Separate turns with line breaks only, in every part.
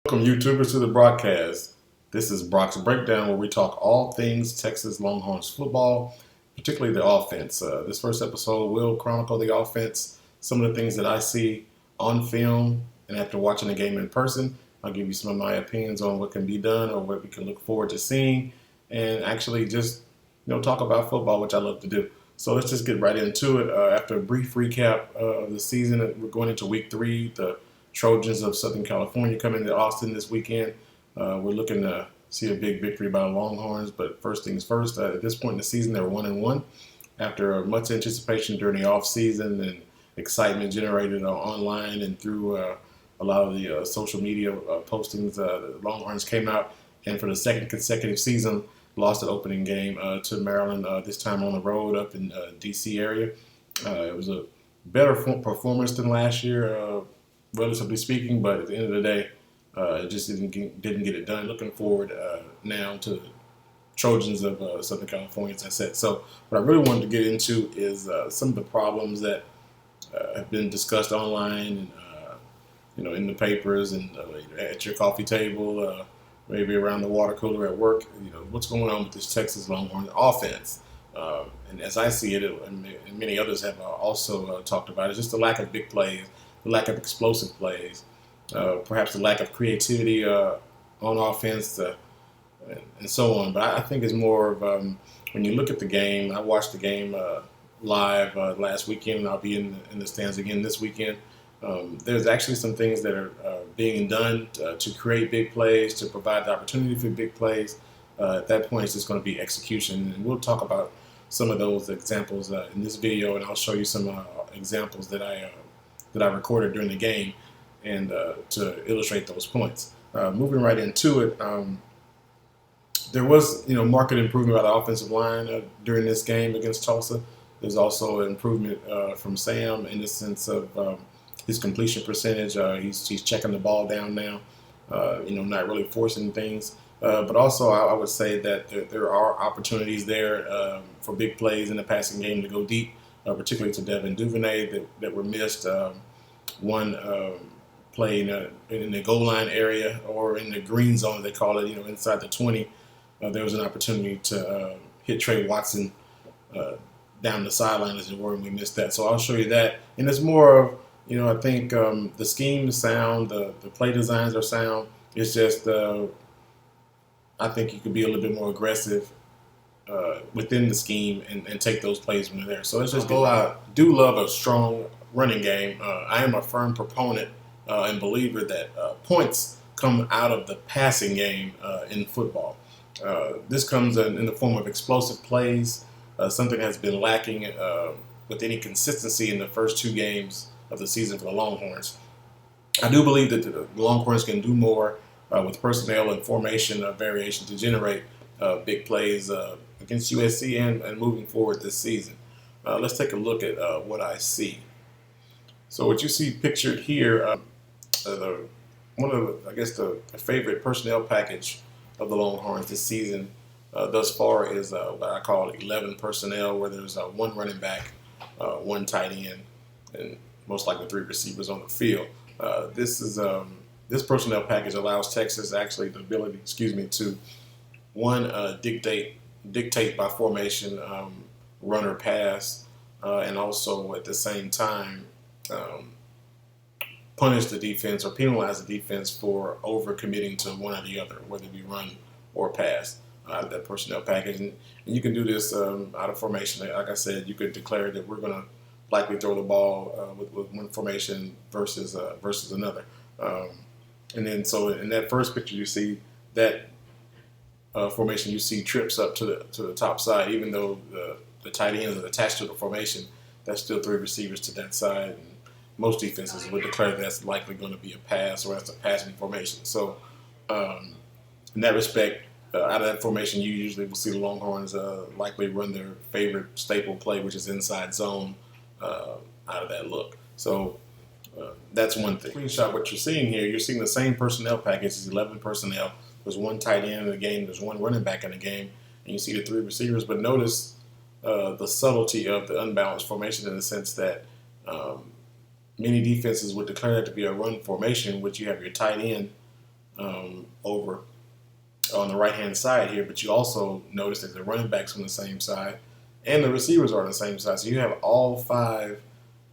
Welcome, YouTubers, to the broadcast. This is Brock's Breakdown, where we talk all things Texas Longhorns football, particularly the offense. This first episode will chronicle the offense, some of the things that I see on film, and after watching the game in person, I'll give you some of my opinions on what can be done or what we can look forward to seeing, and actually just talk about football, which I love to do. So let's just get right into it. After a brief recap of the season, we're going into week 3. The Trojans of Southern California coming to Austin this weekend. We're looking to see a big victory by the Longhorns, but first things first. At this point in the season, they were 1-1 after much anticipation during the off season and excitement generated online and through a lot of the social media postings. The Longhorns came out and for the second consecutive season lost an opening game to Maryland. This time on the road up in D.C. area. It was a better performance than last year, relatively speaking, but at the end of the day, it just didn't get it done. Looking forward now to the Trojans of Southern California, as I said. So what I really wanted to get into is some of the problems that have been discussed online and in the papers and at your coffee table, maybe around the water cooler at work. What's going on with this Texas Longhorns offense? And as I see it, and many others have also talked about it, just the lack of big plays, the lack of explosive plays, perhaps the lack of creativity on offense, and so on. But I think it's more of when you look at the game. I watched the game live last weekend, and I'll be in the stands again this weekend. There's actually some things that are being done to create big plays, to provide the opportunity for big plays. At that point, it's just going to be execution, and we'll talk about some of those examples in this video, and I'll show you some examples that I recorded during the game, and to illustrate those points. Moving right into it, there was marked improvement by the offensive line during this game against Tulsa. There's also an improvement from Sam in the sense of his completion percentage. He's checking the ball down now, not really forcing things. But also, I would say that there are opportunities there for big plays in the passing game to go deep, particularly to Devin Duvernay that were missed. One play in the goal line area or in the green zone, they call it, inside the 20. There was an opportunity to hit Trey Watson down the sideline, as it were, and we missed that. So I'll show you that. And it's more of, I think the scheme is sound, the play designs are sound. It's just, I think you could be a little bit more aggressive within the scheme and take those plays when they're there. So let's just go out. I do love a strong running game. I am a firm proponent and believer that points come out of the passing game in football. This comes in the form of explosive plays, something that's been lacking with any consistency in the first 2 games of the season for the Longhorns. I do believe that the Longhorns can do more with personnel and formation variation to generate big plays against USC and moving forward this season. Let's take a look at what I see. So what you see pictured here, one of the favorite personnel package of the Longhorns this season thus far is what I call 11 personnel, where there's 1 running back, 1 tight end, and most likely 3 receivers on the field. This personnel package allows Texas actually the ability, to dictate by formation, run or pass, and also at the same time punish the defense or penalize the defense for over-committing to one or the other, whether it be run or pass out of that personnel package. And you can do this out of formation. Like I said, you could declare that we're going to likely throw the ball with one formation versus another. And then so in that first picture, you see that formation, you see trips up to the top side, even though the tight ends are attached to the formation. That's still 3 receivers to that side. And most defenses would declare that's likely going to be a pass or that's a passing formation. So in that respect, out of that formation, you usually will see the Longhorns likely run their favorite staple play, which is inside zone out of that look. So that's one thing. Screenshot what you're seeing here. You're seeing the same personnel package. It's 11 personnel. There's 1 tight end in the game. There's 1 running back in the game. And you see the 3 receivers. But notice the subtlety of the unbalanced formation in the sense that many defenses would declare that to be a run formation, which you have your tight end over on the right hand side here, but you also notice that the running backs on the same side and the receivers are on the same side. So you have all five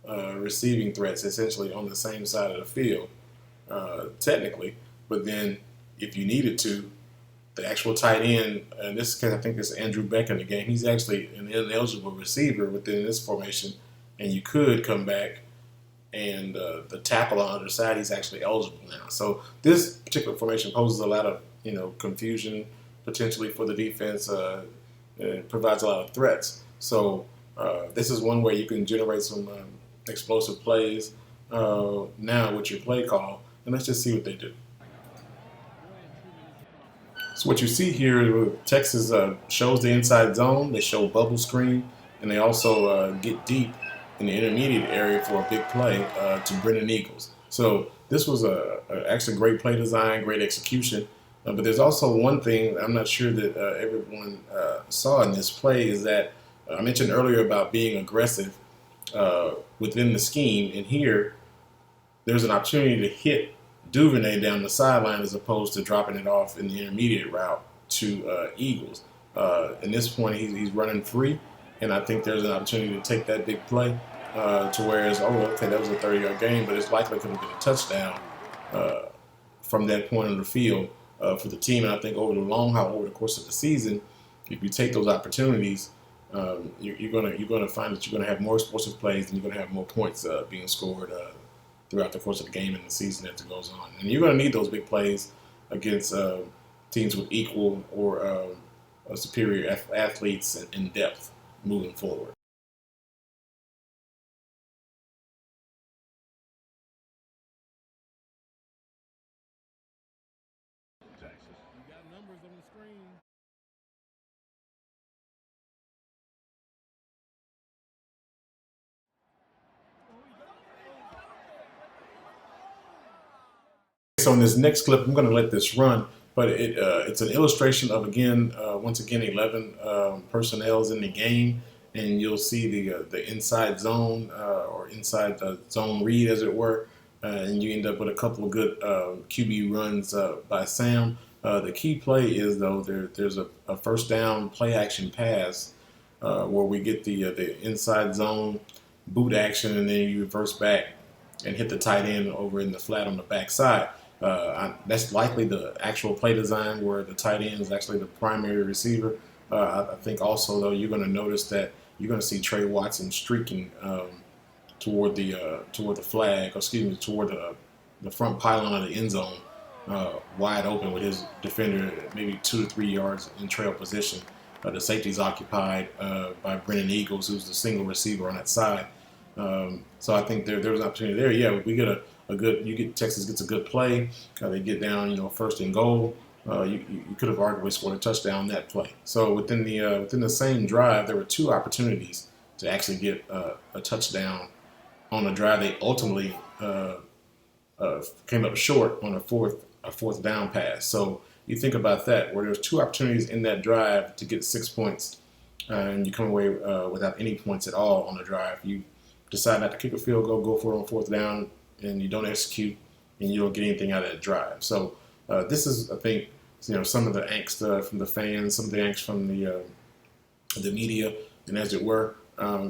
receiving threats essentially on the same side of the field, technically. But then if you needed to, the actual tight end, in this case, I think it's Andrew Beck in the game. He's actually an ineligible receiver within this formation, and you could come back and the tackle on the other side, he's actually eligible now. So this particular formation poses a lot of confusion potentially for the defense. It provides a lot of threats. So this is one way you can generate some explosive plays now with your play call, and let's just see what they do. So what you see here, Texas shows the inside zone. They show bubble screen, and they also get deep in the intermediate area for a big play to Brennan Eagles. So this was actually great play design, great execution. But there's also one thing I'm not sure that everyone saw in this play is that I mentioned earlier about being aggressive within the scheme, and here there's an opportunity to hit Duvernay down the sideline as opposed to dropping it off in the intermediate route to Eagles. In this point, he's running free, and I think there's an opportunity to take that big play to whereas, okay, that was a 30-yard gain, but it's likely could have been a touchdown from that point on the field for the team. And I think over the long haul, over the course of the season, if you take those opportunities, you're gonna find that you're gonna have more explosive plays and you're gonna have more points being scored throughout the course of the game and the season as it goes on. And you're going to need those big plays against teams with equal or superior athletes in depth moving forward. So in this next clip, I'm going to let this run, but it's an illustration of once again, 11 personnel's in the game, and you'll see the inside zone or inside the zone read, as it were, and you end up with a couple of good QB runs by Sam. The key play is though there's a first down play action pass where we get the inside zone boot action, and then you reverse back and hit the tight end over in the flat on the backside. That's likely the actual play design where the tight end is actually the primary receiver. I think also though you're going to notice that you're going to see Trey Watson streaking toward the flag, or excuse me, toward the front pylon of the end zone, wide open with his defender maybe 2 to 3 yards in trail position. The safety's occupied by Brennan Eagles, who's the single receiver on that side. So I think there was an opportunity there. Yeah, we get Texas gets a good play. They get down, first and goal. You could have arguably scored a touchdown on that play. So within the same drive, there were two opportunities to actually get a touchdown on a drive. They ultimately came up short on a fourth down pass. So you think about that, where there's two opportunities in that drive to get 6 points, and you come away without any points at all on the drive. You decide not to kick a field goal, go for it on fourth down, and you don't execute, and you don't get anything out of that drive. So this is, I think, some of the angst from the fans, some of the angst from the media, and as it were,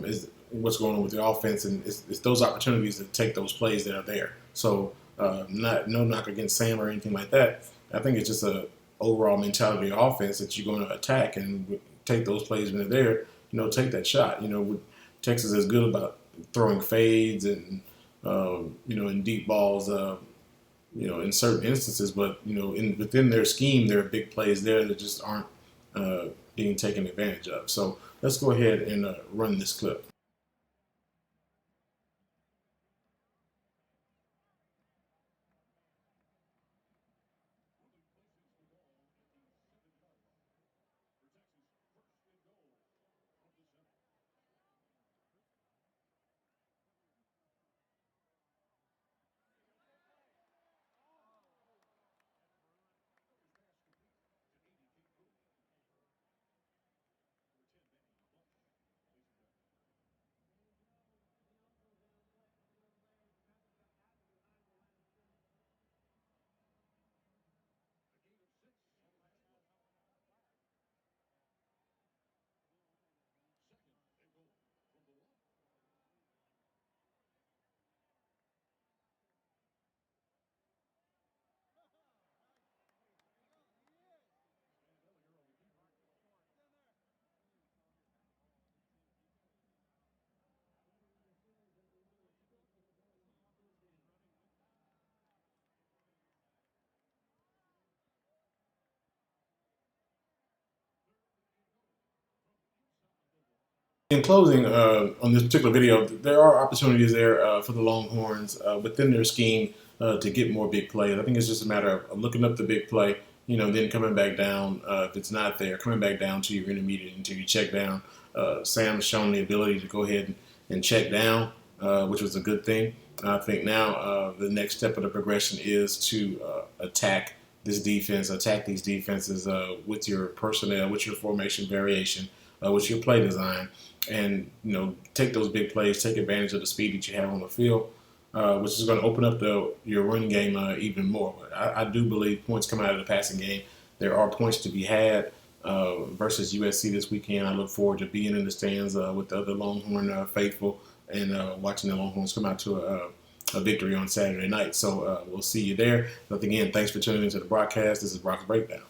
is what's going on with the offense, and it's those opportunities to take those plays that are there. So no knock against Sam or anything like that. I think it's just a overall mentality of offense that you're going to attack and take those plays when they're there. Take that shot. Texas is good about throwing fades and in deep balls. In certain instances, but within their scheme, there are big plays there that just aren't being taken advantage of. So let's go ahead and run this clip. In closing, on this particular video, there are opportunities there for the Longhorns within their scheme to get more big plays. I think it's just a matter of looking up the big play, then coming back down. If it's not there, coming back down to your intermediate until you check down. Sam's shown the ability to go ahead and check down, which was a good thing. I think now the next step of the progression is to attack this defense, attack these defenses with your personnel, with your formation variation, with your play design, and take those big plays, take advantage of the speed that you have on the field, which is going to open up your run game even more. But I do believe points come out of the passing game. There are points to be had versus USC this weekend. I look forward to being in the stands with the other Longhorn faithful and watching the Longhorns come out to a victory on Saturday night. So we'll see you there. But again, thanks for tuning into the broadcast. This is Brock's Breakdown.